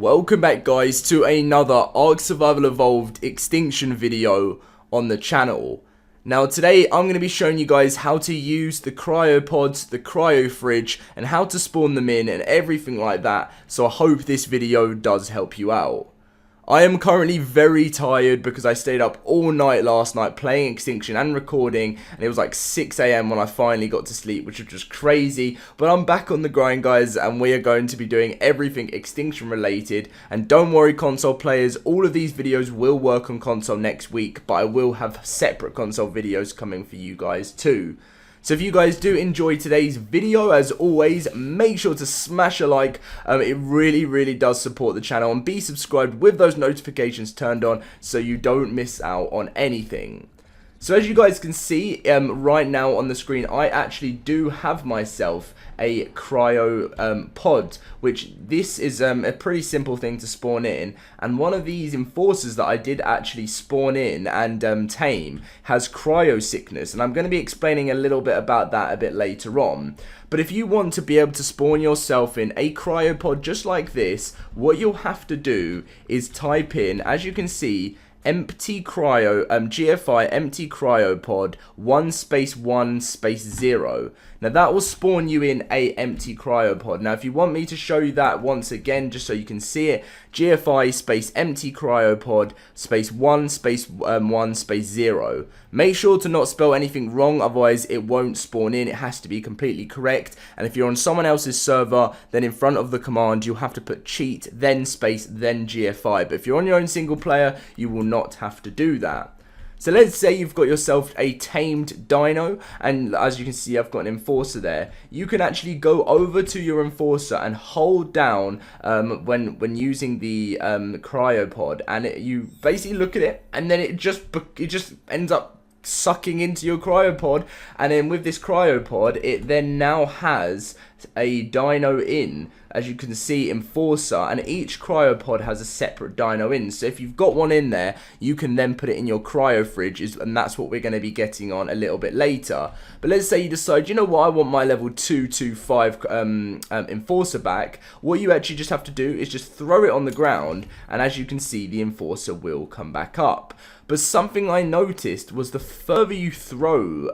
Welcome back guys to another Ark Survival Evolved Extinction video on the channel. Now today I'm going to be showing you guys how to use the cryopods, the cryo fridge, and how to spawn them in and everything like that, so I hope this video does help you out. I am currently very tired because I stayed up all night last night playing Extinction and recording, and it was like 6 AM when I finally got to sleep, which was just crazy. But I'm back on the grind guys, and we are going to be doing everything Extinction related. And don't worry console players, all of these videos will work on console next week, but I will have separate console videos coming for you guys too. So if you guys do enjoy today's video, as always, make sure to smash a like. It really does support the channel, and be subscribed with those notifications turned on so you don't miss out on anything. So as you guys can see right now on the screen, I actually do have myself a cryo pod, which this is a pretty simple thing to spawn in, and one of these enforcers that I did actually spawn in and tame has cryo sickness, and I'm going to be explaining a little bit about that a bit later on. But if you want to be able to spawn yourself in a cryopod just like this, what you'll have to do is type in, as you can see, empty cryo GFI empty cryopod 1-1-0. Now that will spawn you in a empty cryopod. Now if you want me to show you that once again just so you can see it, GFI space empty cryopod space 1-1-0. Make sure to not spell anything wrong, otherwise it won't spawn in. It has to be completely correct, and if you're on someone else's server, then in front of the command you'll have to put cheat, then space, then GFI. But if you're on your own single player, you will not have to do that. So let's say you've got yourself a tamed dino, and as you can see I've got an enforcer there. You can actually go over to your enforcer and hold down when using the cryopod, and you basically look at it, and then it just ends up sucking into your cryopod. And then with this cryopod, it then now has a dino in, as you can see, enforcer, and each cryopod has a separate dino in. So if you've got one in there, you can then put it in your cryo fridge, and that's what we're going to be getting on a little bit later. But let's say you decide, you know what, I want my level 225 enforcer back. What you actually just have to do is just throw it on the ground, and as you can see, the enforcer will come back up. But something I noticed was the further you throw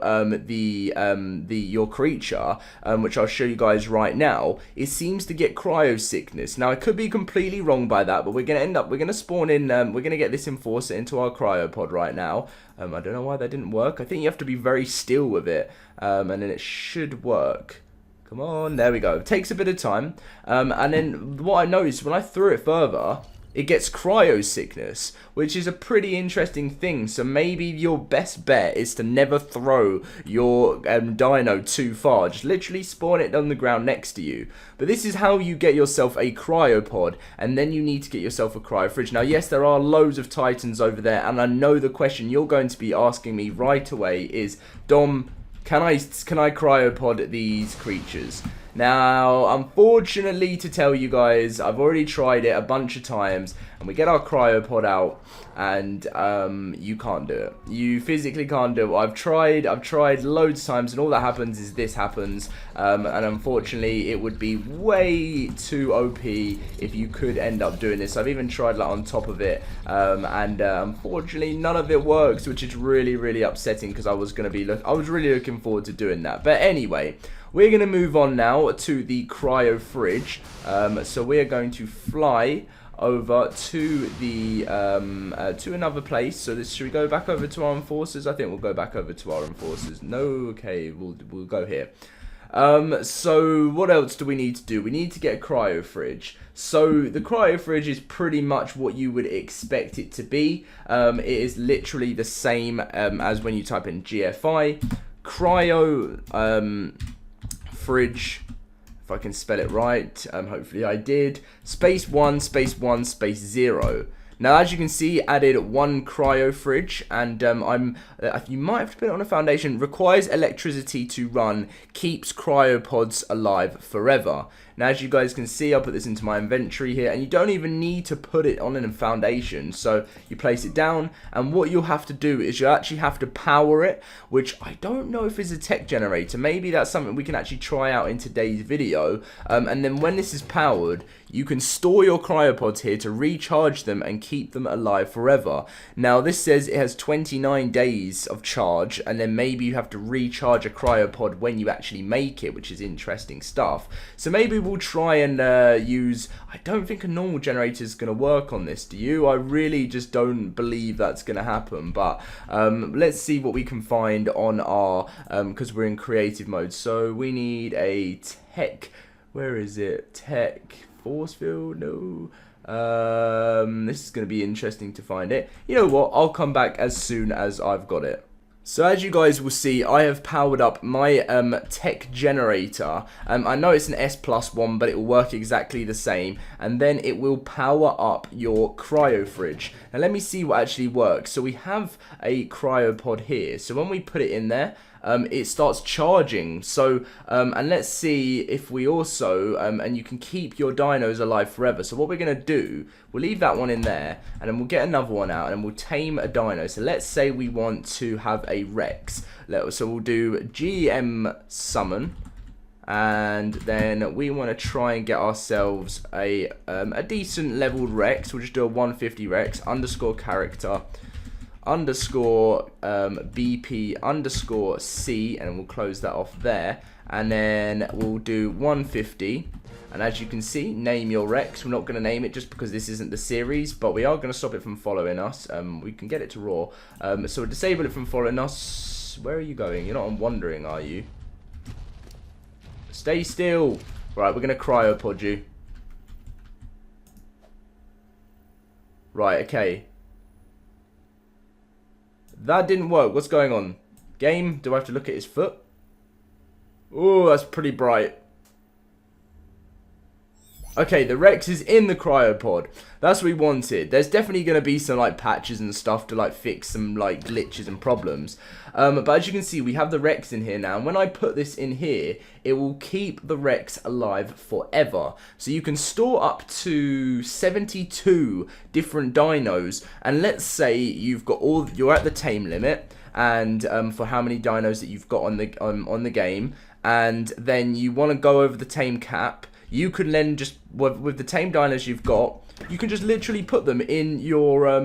your creature, which I'll show you guys right now, it seems to get cryo sickness. Now I could be completely wrong by that, but we're gonna spawn in. We're gonna get this enforcer into our cryopod right now. I don't know why that didn't work. I think you have to be very still with it, and then it should work. Come on, there we go. It takes a bit of time, and then what I noticed when I threw it further, it gets cryo sickness, which is a pretty interesting thing. So maybe your best bet is to never throw your dino too far. Just literally spawn it on the ground next to you. But this is how you get yourself a cryopod, and then you need to get yourself a cryo fridge. Now yes, there are loads of titans over there, and I know the question you're going to be asking me right away is, Dom, can I cryopod these creatures? Now, unfortunately to tell you guys, I've already tried it a bunch of times, and we get our cryopod out, and you can't do it. You physically can't do it. I've tried loads of times, and all that happens is this happens, and unfortunately it would be way too OP if you could end up doing this. I've even tried like on top of it, and unfortunately none of it works, which is really upsetting, because I was really looking forward to doing that. But anyway, we're going to move on now to the cryo fridge. So we are going to fly over to the to another place. So should we go back over to our enforcers? I think we'll go back over to our enforcers. No, okay, we'll go here. So what else do we need to do? We need to get a cryo fridge. So the cryo fridge is pretty much what you would expect it to be. It is literally the same as when you type in GFI cryo fridge, if I can spell it right, hopefully I did, space 1-1-0. Now as you can see, added one cryo fridge, and you might have to put it on a foundation, requires electricity to run, keeps cryopods alive forever. Now, as you guys can see, I'll put this into my inventory here, and you don't even need to put it on a foundation. So you place it down, and what you'll have to do is you actually have to power it, which I don't know if is a tech generator. Maybe that's something we can actually try out in today's video. And then when this is powered, you can store your cryopods here to recharge them and keep them alive forever. Now, this says it has 29 days of charge, and then maybe you have to recharge a cryopod when you actually make it, which is interesting stuff. So maybe we'll try and use... I don't think a normal generator is going to work on this, do you? I really just don't believe that's going to happen, but let's see what we can find on our... because we're in creative mode. So we need a tech... Where is it? Tech... force field? No. This is going to be interesting to find it. You know what? I'll come back as soon as I've got it. So as you guys will see, I have powered up my tech generator. I know it's an S+ one, but it will work exactly the same. And then it will power up your cryo fridge. Now let me see what actually works. So we have a cryopod here. So when we put it in there, it starts charging. So and let's see if we also and you can keep your dinos alive forever. So what we're gonna do, we'll leave that one in there, and then we'll get another one out, and we'll tame a dino. So let's say we want to have a Rex. So we'll do GM summon, and then we want to try and get ourselves a decent leveled Rex. We'll just do a 150 Rex underscore character underscore BP underscore C, and we'll close that off there, and then we'll do 150. And as you can see, name your Rex. We're not going to name it just because this isn't the series, but we are going to stop it from following us. We can get it to raw, so we'll disable it from following us. Where are you going? You're not on wandering, are you? Stay still. Right, we're going to cryopod you. Right, okay. That didn't work. What's going on? Game, do I have to look at his foot? Oh, that's pretty bright. Okay, the Rex is in the cryopod. That's what we wanted. There's definitely going to be some like patches and stuff to like fix some like glitches and problems. But as you can see, we have the Rex in here now. And when I put this in here, it will keep the Rex alive forever. So you can store up to 72 different dinos. And let's say you've got you're at the tame limit, and for how many dinos that you've got on the game, and then you want to go over the tame cap. You can then just, with the tame dinos you've got, you can just literally put them in your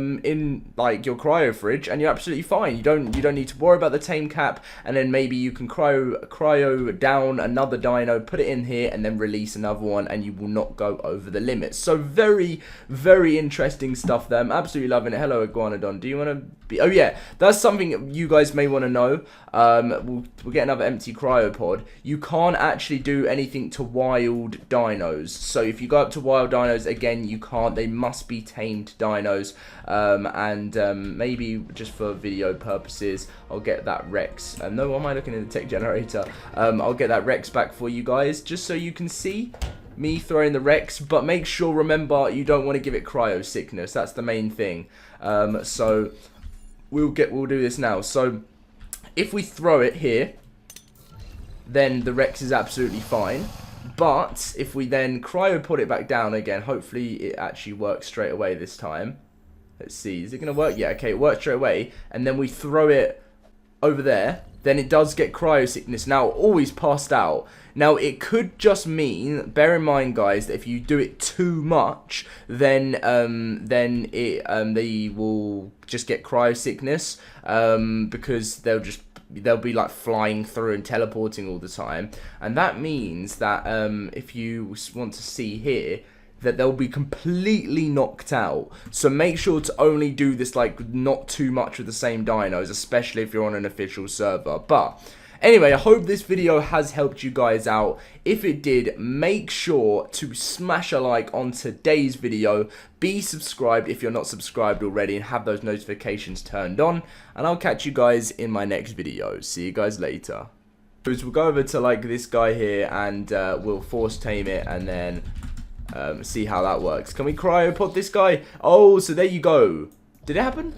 like your cryo fridge, and you're absolutely fine. You don't need to worry about the tame cap, and then maybe you can cryo down another dino, put it in here, and then release another one, and you will not go over the limit. So very, very interesting stuff there. I'm absolutely loving it. Hello, Iguanodon. Do you want to be? Oh yeah, that's something you guys may want to know. We'll get another empty cryopod. You can't actually do anything to wild dinos. So if you go up to wild dinos again, you can't. They must be tamed dinos, and maybe just for video purposes, I'll get that Rex. No, why am I looking in the tech generator? I'll get that Rex back for you guys, just so you can see me throwing the Rex. But make sure, remember, you don't want to give it cryo sickness. That's the main thing. So we'll do this now. So if we throw it here, then the Rex is absolutely fine. But if we then cryopod it back down again, hopefully it actually works straight away this time. Let's see, is it going to work? Yeah, okay, it works straight away. And then we throw it over there, then it does get cryo sickness. Now, always passed out. Now, it could just mean, bear in mind, guys, that if you do it too much, then they will just get cryo sickness, because they'll be like flying through and teleporting all the time, and that means that if you want to see here, that they'll be completely knocked out. So make sure to only do this like not too much with the same dinos, especially if you're on an official server. But anyway, I hope this video has helped you guys out. If it did, make sure to smash a like on today's video. Be subscribed if you're not subscribed already, and have those notifications turned on. And I'll catch you guys in my next video. See you guys later. We'll go over to like this guy here, and we'll force tame it, and then see how that works. Can we cryopod this guy? Oh, so there you go. Did it happen?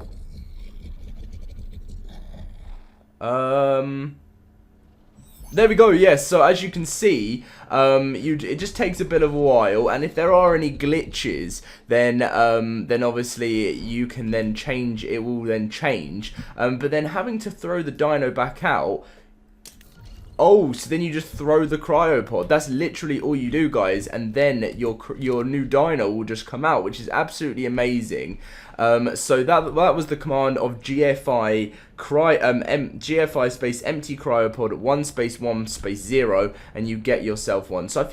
There we go, yes, so as you can see, it just takes a bit of a while, and if there are any glitches, then obviously you can then change, it will then change, but then having to throw the dino back out, oh, so then you just throw the cryopod. That's literally all you do, guys, and then your new dino will just come out, which is absolutely amazing. So that was the command of GFI GFI space empty cryopod 1 space 1 space 0, and you get yourself one. So I think